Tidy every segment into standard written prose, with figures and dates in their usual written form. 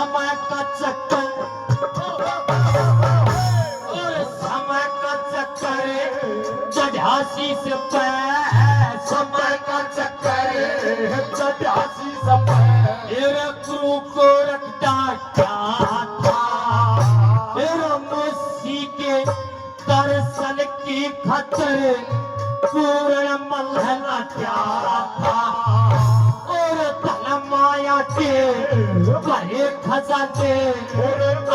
समय का चक्कर और समय का चक्कर चढ़ासी से समय का चक्कर चढ़ासी सब गुरु को रखता क्या था मौसी के दर्शन की खतर पूर्ण मल्हना क्या था और धन माया के बड़े खजाने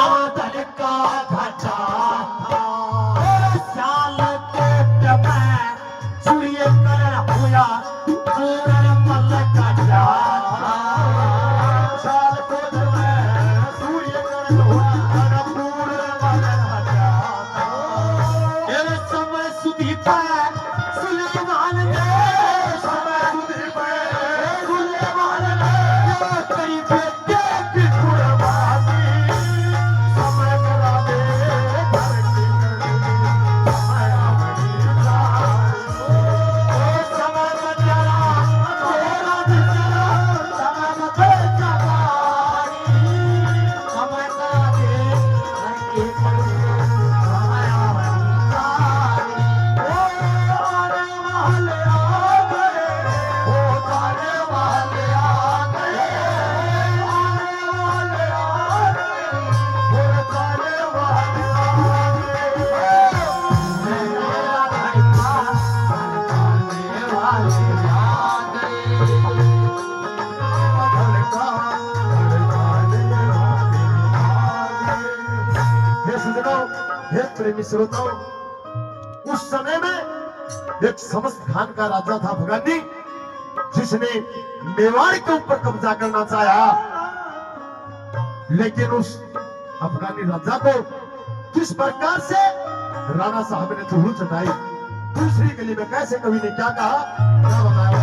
आदर का घटा था साल के में सूर्य करण हुआ पूर्ण मल का क्या था साल को सूर्य करण हुआ पूर्ण मल का समय सुधी पर सुलेमान ने समय सुधी पर सुलेमान ने करीब की कुर्बानी समय करा दे घर की समय आमनी समय बचारा तेरा बिचारा समय बचारा समय करा दे घर की समय आमनी प्रेमी श्रोताओं, उस समय में एक समस्त खान का राजा था अफगानी, जिसने मेवाड़ के ऊपर कब्जा करना चाहा, लेकिन उस अफगानी राजा को किस प्रकार से राणा साहब ने धूल चटाई। दूसरी गली में कैसे कवि ने क्या कहा, क्या बताया।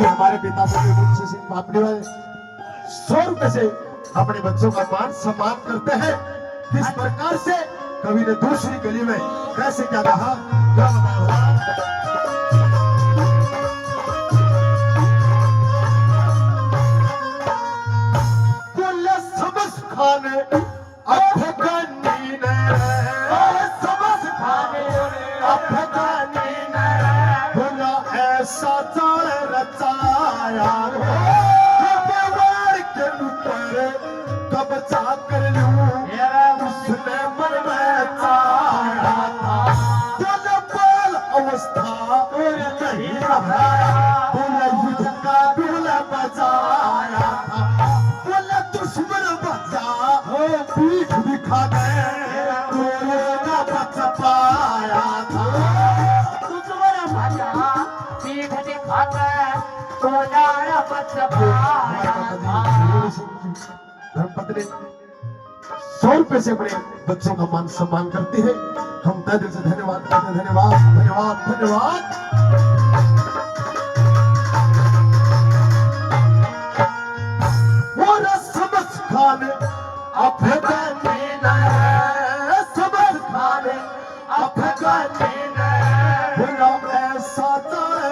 हमारे पिता के मुझसे सिंह पापड़ी वाले 100 रुपए से अपने बच्चों का मान सम्मान करते हैं। किस प्रकार से कवि ने दूसरी गली में कैसे क्या कहा, क्या बताया। बोले समस खाने अफगानी ने, समस खाने अफगानी ने बोला ऐसा जाल रचाया मेवाड़ के ऊपर कब्जा कर लूं, उसने मन में चाहा था। बोले बाल अवस्था नहीं रहा, बोले युद्ध का दूल्हा बजाया था। बोले दुश्मन बचा पीठ दिखा गए, कोरोना बच पाया था। पीठ दिखाकर कोदाड़ा बच पाया था। धर्मपत्नी 100 रुपए से अपने बच्चों का मान सम्मान करती है। हम तहे दिल से धन्यवाद करते हैं। धन्यवाद धन्यवाद धन्यवाद।